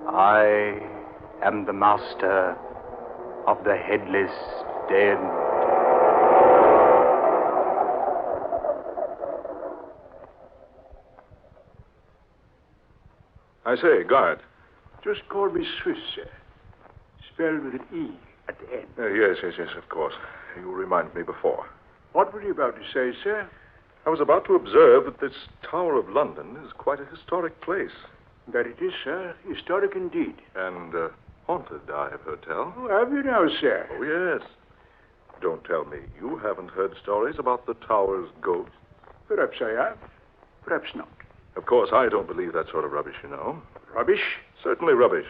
I am the master of the Headless Dead. I say, guard. Just call me Swifte, sir. Spelled with an E at the end. Yes, of course. You reminded me before. What were you about to say, sir? I was about to observe that this Tower of London is quite a historic place. That it is, sir. Historic indeed. And haunted, I have heard tell. Oh, have you now, sir? Oh, yes. Don't tell me you haven't heard stories about the Tower's ghost. Perhaps I have. Perhaps not. Of course, I don't believe that sort of rubbish, you know. Rubbish? Certainly rubbish.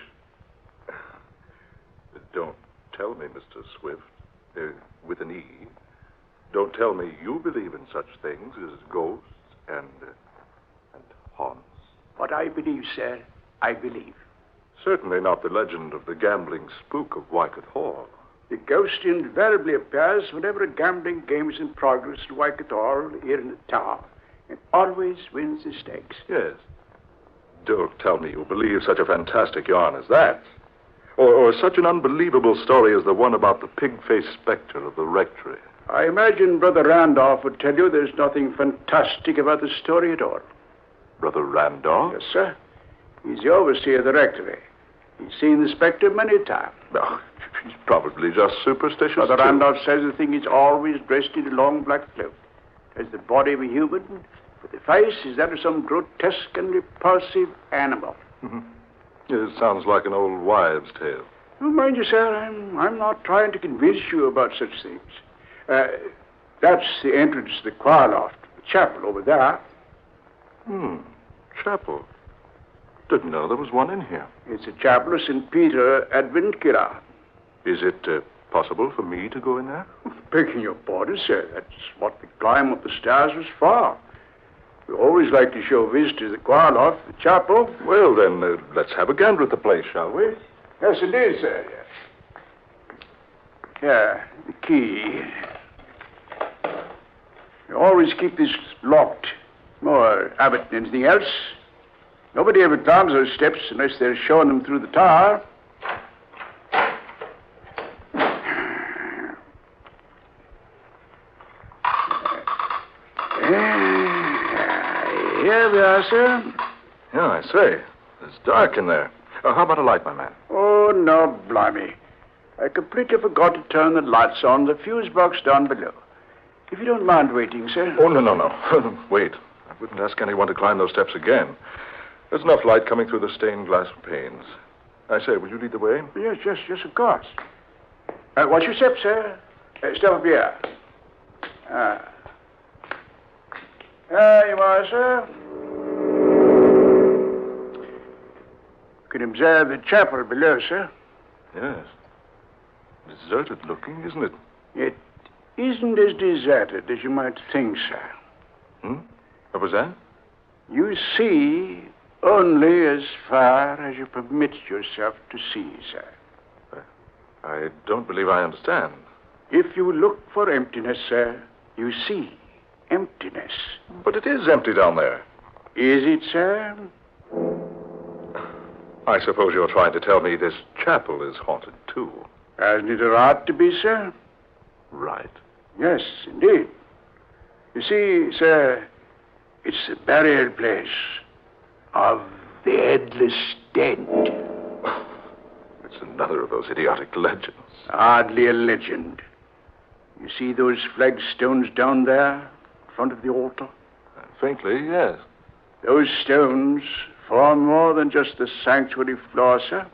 Don't tell me, Mr. Swifte, with an E. Don't tell me you believe in such things as ghosts and haunts. What I believe, sir, I believe. Certainly not the legend of the gambling spook of Wycatt Hall. The ghost invariably appears whenever a gambling game is in progress at Wycatt Hall here in the tower, and always wins the stakes. Yes. Don't tell me you believe such a fantastic yarn as that. Or such an unbelievable story as the one about the pig-faced spectre of the rectory. I imagine Brother Randolph would tell you there's nothing fantastic about the story at all. Brother Randolph? Yes, sir. He's the overseer of the rectory. He's seen the spectre many times. Oh, he's probably just superstitious. Brother too. Randolph says the thing is always dressed in a long black cloak. Has the body of a human, but the face is that of some grotesque and repulsive animal. Mm-hmm. It sounds like an old wives' tale. Oh, mind you, sir, I'm not trying to convince you about such things. That's the entrance to the choir loft, the chapel over there. Chapel. Didn't know there was one in here. It's a chapel of St. Peter Adventula. Is it possible for me to go in there? Begging your pardon, sir, that's what the climb up the stairs was for. We always like to show visitors the choir loft, the chapel. Well, then, let's have a gander at the place, shall we? Yes, indeed, sir. Here, the key. You always keep this locked. More habit than anything else. Nobody ever climbs those steps unless they're showing them through the tower. Here we are, sir. Yeah, I say. It's dark in there. How about a light, my man? Oh, no, blimey. I completely forgot to turn the lights on the fuse box down below. If you don't mind waiting, sir. Oh, no. Wait. I wouldn't ask anyone to climb those steps again. There's enough light coming through the stained glass panes. I say, will you lead the way? Yes, of course. Watch your step, sir. Step up here. There you are, sir. You can observe the chapel below, sir. Yes. Deserted looking, isn't it? It isn't as deserted as you might think, sir. What was that? You see only as far as you permit yourself to see, sir. I don't believe I understand. If you look for emptiness, sir, you see emptiness. But it is empty down there. Is it, sir? I suppose you're trying to tell me this chapel is haunted, too. Hasn't it a right to be, sir? Right. Yes, indeed. You see, sir, it's the burial place of the Headless Dead. It's another of those idiotic legends. Hardly a legend. You see those flagstones down there in front of the altar? Faintly, yes. Those stones form more than just the sanctuary floor, sir.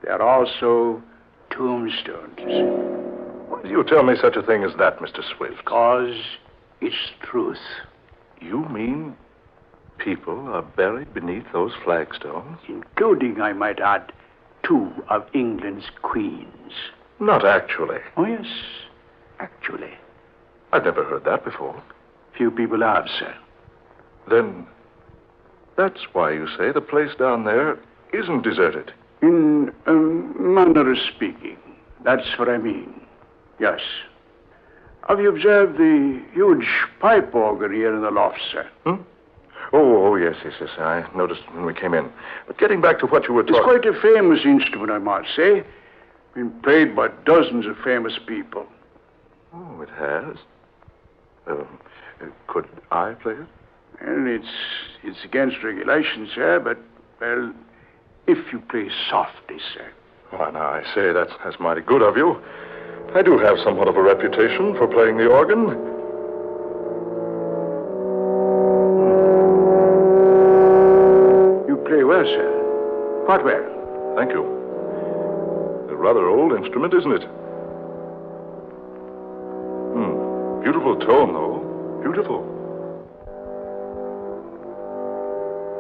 They're also tombstones. Why do you tell me such a thing as that, Mr. Swifte? Because it's truth. You mean people are buried beneath those flagstones? Including, I might add, 2 of England's queens. Not actually. Oh, yes, actually. I've never heard that before. Few people have, sir. Then that's why you say the place down there isn't deserted. In a manner of speaking, that's what I mean. Yes. Have you observed the huge pipe organ here in the loft, sir? Oh, yes. I noticed when we came in. But getting back to what you were It's talking... quite a famous instrument, I might say. Been played by dozens of famous people. Oh, it has? Could I play it? Well, it's against regulations, sir, but, well, if you play softly, sir. Why, now, I say, that's mighty good of you. I do have somewhat of a reputation for playing the organ. You play well, sir. Quite well. Thank you. A rather old instrument, isn't it? Beautiful tone, though. Beautiful.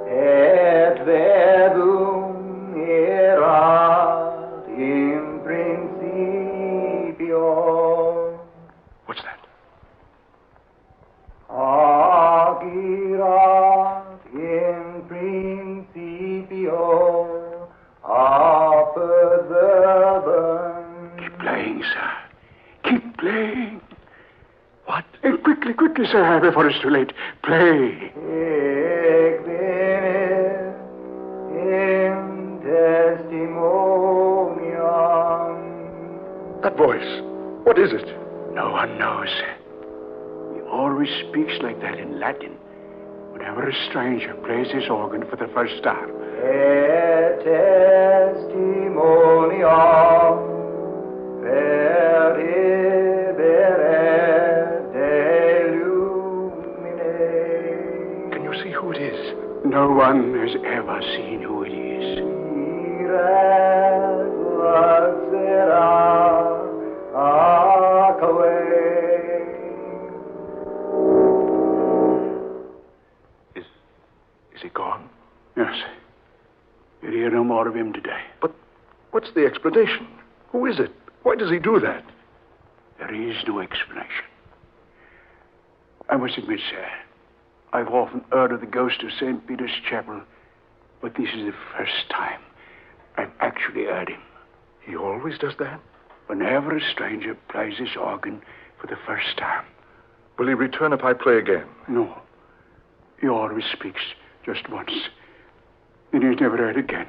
Et verbum erat in principio. What's that? Hac erat in principio apud verbum. Keep playing, sir. Keep playing. What? Quickly, sir, before it's too late. Play. Hic venis in testimonium. That voice. What is it? No one knows. He always speaks like that in Latin whenever a stranger plays his organ for the first time. Et testimonium veribere delumine. Can you see who it is? No one has ever seen who it is. Ire laxera acque. Is he gone? Yes. You'll hear no more of him today. But what's the explanation? Who is it? Why does he do that? There is no explanation. I must admit, sir, I've often heard of the ghost of St. Peter's Chapel, but this is the first time I've actually heard him. He always does that? Whenever a stranger plays his organ for the first time. Will he return if I play again? No. He always speaks just once. Then he's never heard again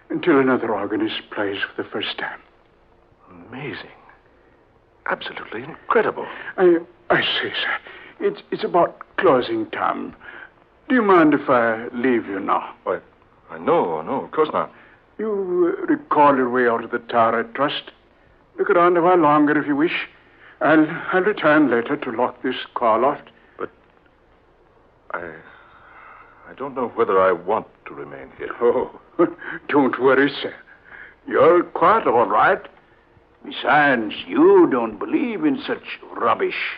until another organist plays for the first time. Amazing. Absolutely incredible. I say, sir, it's about closing time. Do you mind if I leave you now? Why, no, of course not. You recall your way out of the tower, I trust. Look around a while longer if you wish. I'll return later to lock this car loft. But I don't know whether I want to remain here. Oh, don't worry, sir. You're quite all right. Besides, you don't believe in such rubbish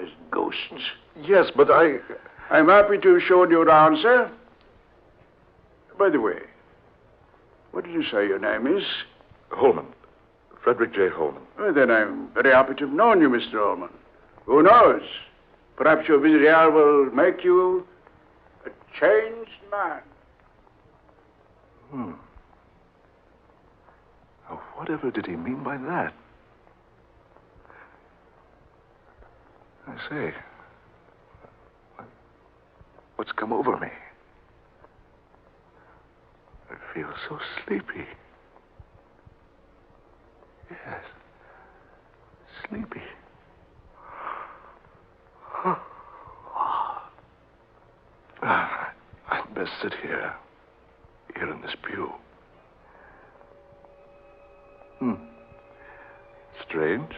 as ghosts. Yes, but I'm happy to show you around, sir. By the way, what did you say your name is? Holman. Frederick J. Holman. Well, then I'm very happy to have known you, Mr. Holman. Who knows? Perhaps your visit here will make you a changed man. Now, whatever did he mean by that? I say, what's come over me? I feel so sleepy. Yes, sleepy. I'd best sit here in this pew. Strange.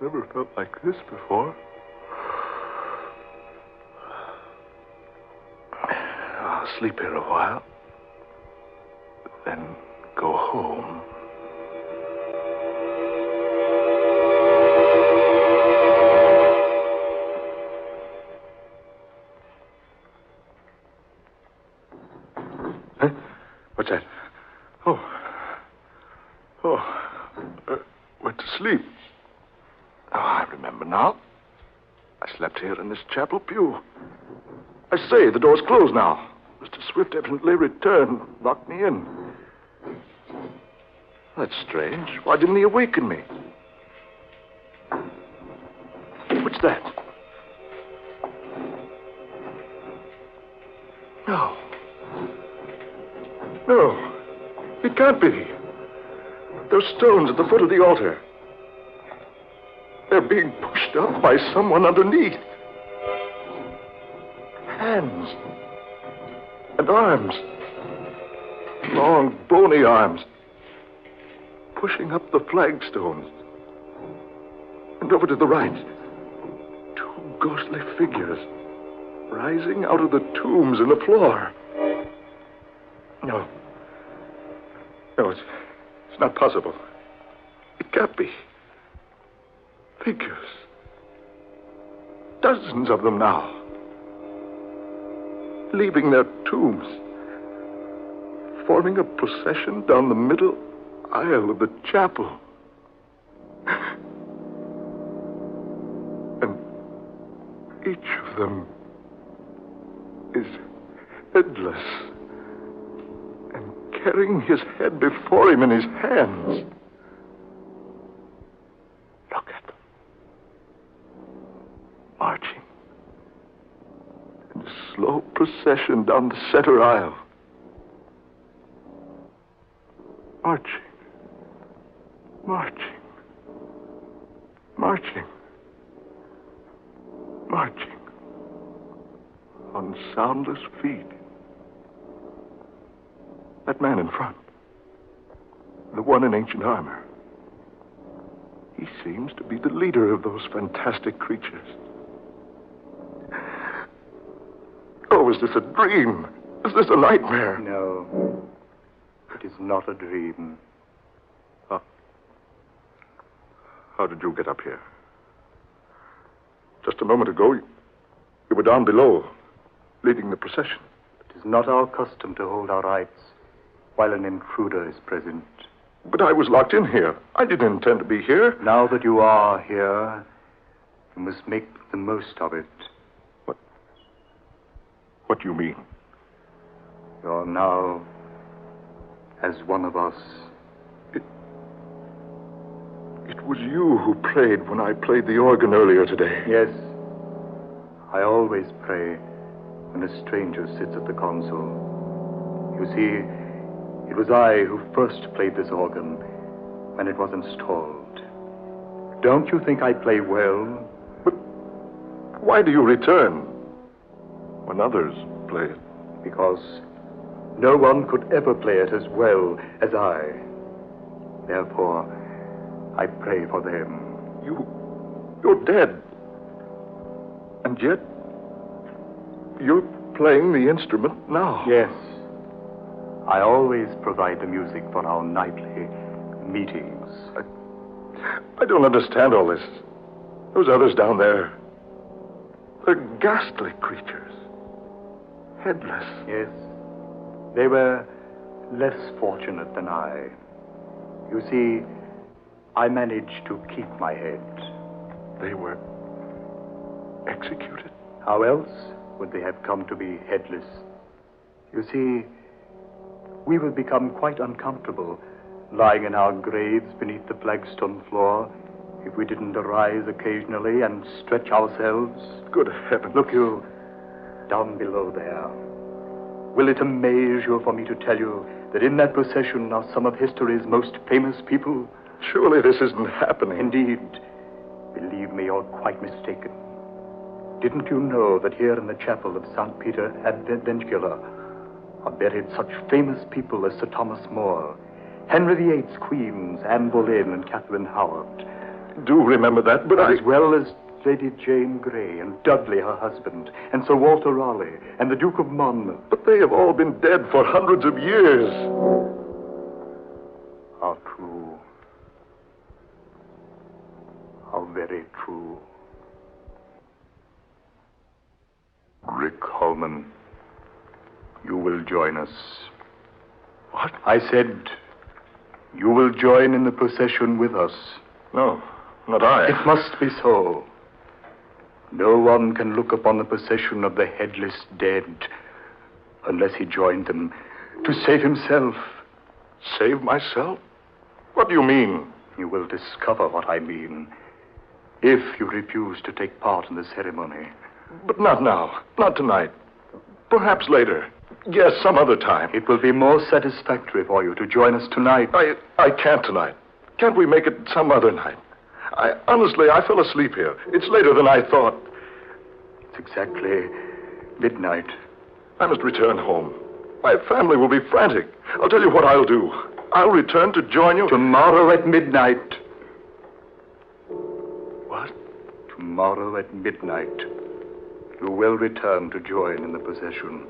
Never felt like this before. I'll sleep here a while, then go home. Huh? What's that? Went to sleep. Oh, I remember now. I slept here in this chapel pew. I say, the door's closed now. Mr. Swifte evidently returned, locked me in. That's strange. Why didn't he awaken me? What's that? No. No. It can't be. Those stones at the foot of the altar. They're being pushed up by someone underneath. Hands. And arms. Long, bony arms. Pushing up the flagstones. And over to the right. Two ghostly figures. Rising out of the tombs in the floor. No. No, it's not possible. It can't be. Figures. Dozens of them now. Leaving their tombs. Forming a procession down the middle aisle of the chapel. And each of them is headless and carrying his head before him in his hands. Look at them. Marching in a slow procession down the center aisle. Marching. Marching. Marching. Marching. On soundless feet. That man in front. The one in ancient armor. He seems to be the leader of those fantastic creatures. Oh, is this a dream? Is this a nightmare? No. It is not a dream. How did you get up here? Just a moment ago, you were down below, leading the procession. It is not our custom to hold our rights while an intruder is present. But I was locked in here. I didn't intend to be here. Now that you are here, you must make the most of it. What do you mean? You're now as one of us. It was you who prayed when I played the organ earlier today. Yes. I always pray when a stranger sits at the console. You see, it was I who first played this organ when it was installed. Don't you think I play well? But why do you return when others play it? Because no one could ever play it as well as I. Therefore, I pray for them. You're dead. And yet, you're playing the instrument now. Yes. I always provide the music for our nightly meetings. I don't understand all this. Those others down there, they're ghastly creatures. Headless. Yes. They were less fortunate than I. You see, I managed to keep my head. They were executed? How else would they have come to be headless? You see, we would become quite uncomfortable lying in our graves beneath the flagstone floor if we didn't arise occasionally and stretch ourselves. Good heavens. Look, you, down below there. Will it amaze you for me to tell you that in that procession are some of history's most famous people? Surely this isn't happening. Indeed. Believe me, you're quite mistaken. Didn't you know that here in the chapel of St. Peter Adventula are buried such famous people as Sir Thomas More, Henry VIII's queens, Anne Boleyn and Catherine Howard? Do remember that, but as well as Lady Jane Grey and Dudley, her husband, and Sir Walter Raleigh, and the Duke of Monmouth. But they have all been dead for hundreds of years. How true. How very true. Rick Holman, you will join us. What? I said, you will join in the procession with us. No, not I. It must be so. No one can look upon the procession of the Headless Dead unless he joined them to save himself. Save myself? What do you mean? You will discover what I mean if you refuse to take part in the ceremony. But not now. Not tonight. Perhaps later. Yes, some other time. It will be more satisfactory for you to join us tonight. I can't tonight. Can't we make it some other night? Honestly, I fell asleep here. It's later than I thought. It's exactly midnight. I must return home. My family will be frantic. I'll tell you what I'll do. I'll return to join you. Tomorrow at midnight. What? Tomorrow at midnight. You will return to join in the procession.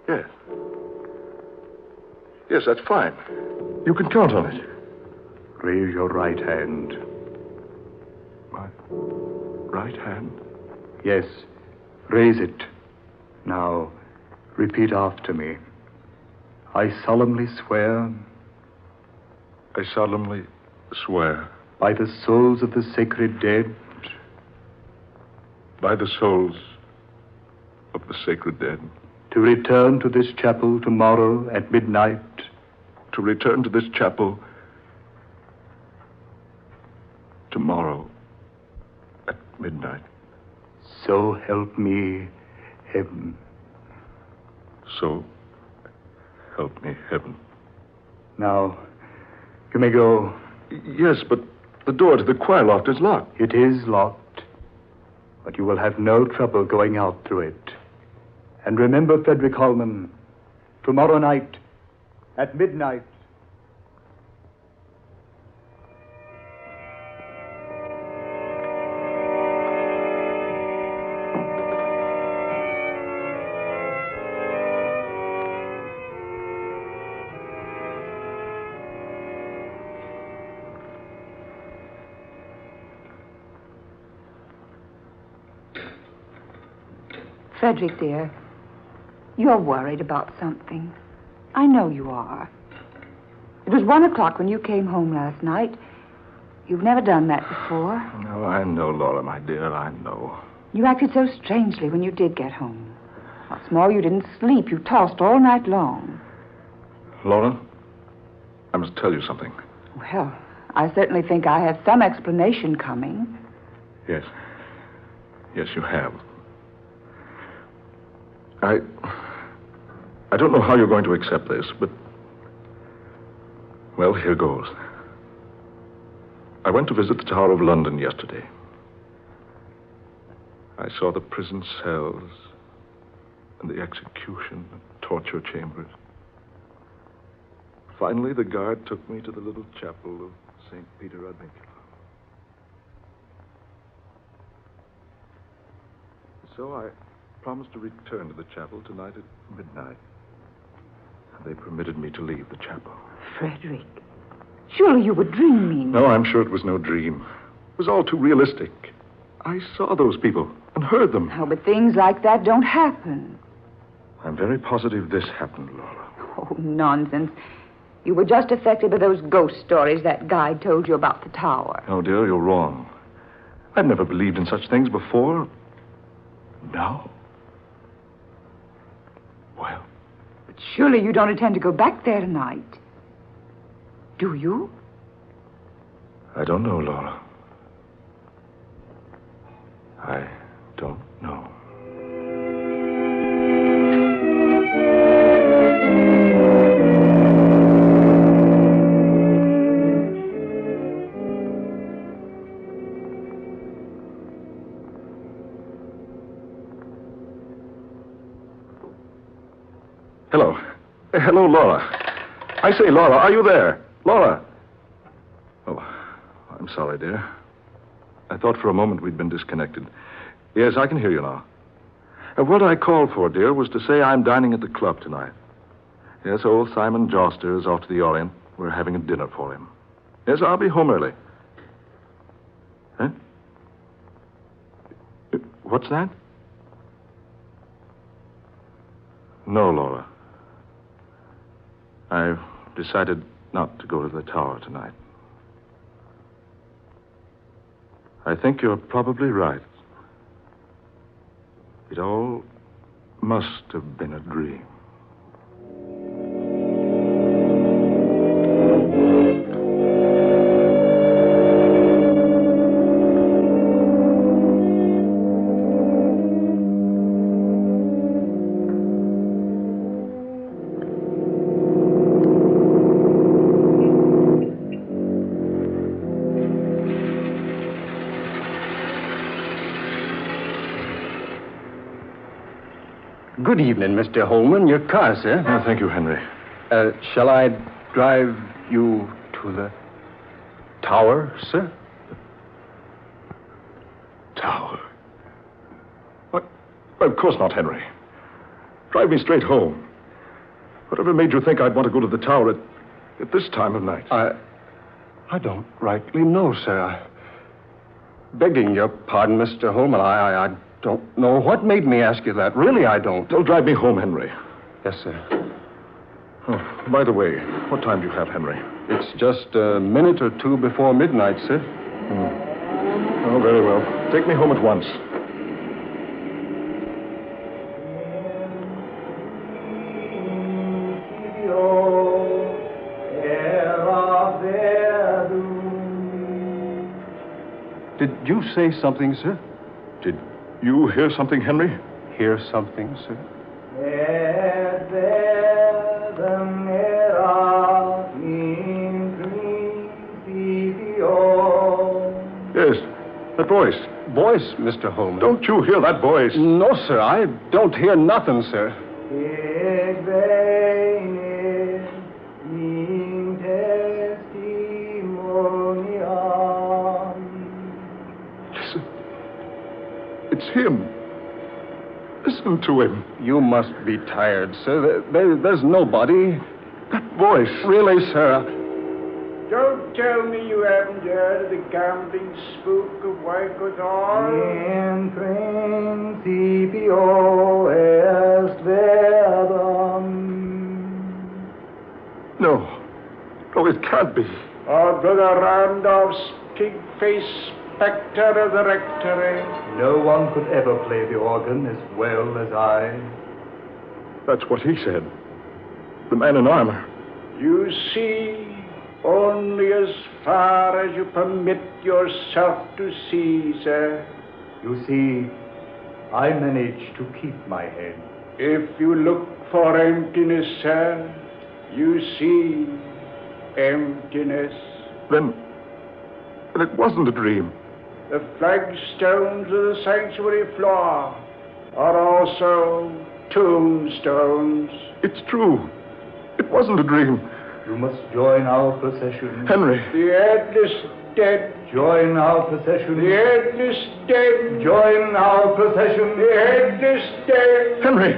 Yes. Yes, that's fine. You can count on it. Raise your right hand. My right hand? Yes, raise it. Now, repeat after me. I solemnly swear. I solemnly swear. By the souls of the sacred dead. By the souls of the sacred dead. To return to this chapel tomorrow at midnight. To return to this chapel tomorrow at midnight. So help me, heaven. So help me, heaven. Now, you may go. Yes, but the door to the choir loft is locked. It is locked, but you will have no trouble going out through it. And remember, Frederick Holman, tomorrow night at midnight. Frederick, dear, you're worried about something. I know you are. It was 1 o'clock when you came home last night. You've never done that before. No, I know, Laura, my dear, I know. You acted so strangely when you did get home. What's more, you didn't sleep. You tossed all night long. Laura, I must tell you something. Well, I certainly think I have some explanation coming. Yes. Yes, you have. I don't know how you're going to accept this, but... Well, here goes. I went to visit the Tower of London yesterday. I saw the prison cells and the execution and torture chambers. Finally, the guard took me to the little chapel of St. Peter Advincula. So I promised to return to the chapel tonight at midnight. They permitted me to leave the chapel. Frederick, surely you were dreaming. No, I'm sure it was no dream. It was all too realistic. I saw those people and heard them. Oh, but things like that don't happen. I'm very positive this happened, Laura. Oh, nonsense. You were just affected by those ghost stories that guide told you about the tower. Oh, dear, you're wrong. I've never believed in such things before. Now? Well, But surely you don't intend to go back there tonight. Do you? I don't know, Laura. I don't know. Hello. Hello, Laura. I say, Laura, are you there? Laura. Oh, I'm sorry, dear. I thought for a moment we'd been disconnected. Yes, I can hear you now. What I called for, dear, was to say I'm dining at the club tonight. Yes, old Simon Joster is off to the Orient. We're having a dinner for him. Yes, I'll be home early. Huh? What's that? No, Laura. I've decided not to go to the tower tonight. I think you're probably right. It all must have been a dream. Good evening, Mr. Holman. Your car, sir. Oh, thank you, Henry. Shall I drive you to the tower, sir? Tower? What? Of course not, Henry. Drive me straight home. Whatever made you think I'd want to go to the tower at this time of night? I don't rightly know, sir. Begging your pardon, Mr. Holman, I don't know what made me ask you that. Really, I don't. Don't drive me home, Henry. Yes, sir. Oh, by the way, what time do you have, Henry? It's just a minute or two before midnight, sir. Oh, very well. Take me home at once. Did you say something, sir? Did you hear something, Henry? Hear something, sir? Yes, that voice. Voice, Mr. Holman. Don't you hear that voice? No, sir. I don't hear nothing, sir. Listen. It's him. Listen to him. You must be tired, sir. There's nobody. That voice. Really, sir. Don't tell me you haven't heard of the gambling spook of Wycatt Hall. In principio est verbum. No. No, it can't be. Or Brother Randolph's pig-faced spectre of the rectory. No one could ever play the organ as well as I. That's what he said. The man in armor. You see, only as far as you permit yourself to see, sir. You see, I manage to keep my head. If you look for emptiness, sir, you see emptiness. Then it wasn't a dream. The flagstones of the sanctuary floor are also tombstones. It's true. It wasn't a dream. You must join our procession. Henry. The Headless Dead. Join our procession. The Headless Dead. Join our procession. The Headless Dead. Henry.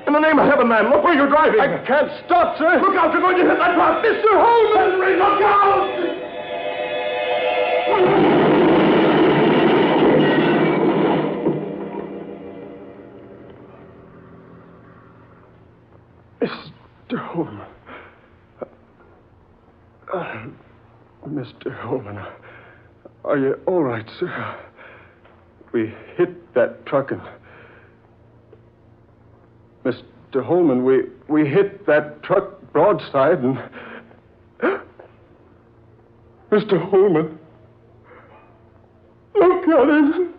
In the name of heaven, man, look where you're driving. I can't stop, sir. Look out, you're going to hit that rock. Mr. Holman! Henry, look out! Mr. Holman. Mr. Holman, are you all right, sir? We hit that truck and... Mr. Holman, we hit that truck broadside and... Mr. Holman, look at him.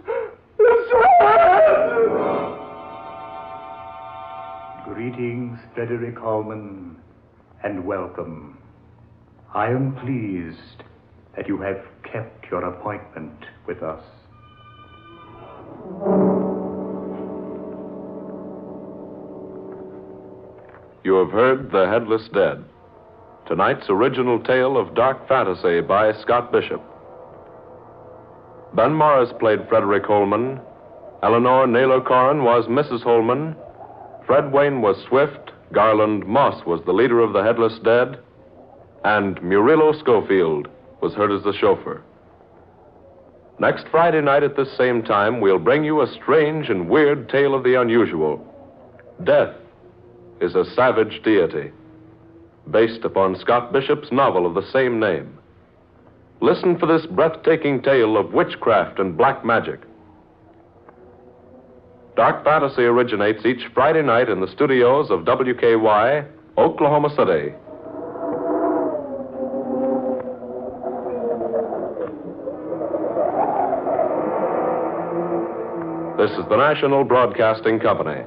Greetings, Frederick Holman, and welcome. I am pleased that you have kept your appointment with us. You have heard The Headless Dead, tonight's original tale of dark fantasy by Scott Bishop. Ben Morris played Frederick Holman, Eleanor Naylor Corrin was Mrs. Holman, Fred Wayne was Swift, Garland Moss was the leader of the Headless Dead, and Murillo Schofield was heard as the chauffeur. Next Friday night at this same time, we'll bring you a strange and weird tale of the unusual. Death is a savage deity, based upon Scott Bishop's novel of the same name. Listen for this breathtaking tale of witchcraft and black magic. Dark Fantasy originates each Friday night in the studios of WKY, Oklahoma City. This is the National Broadcasting Company.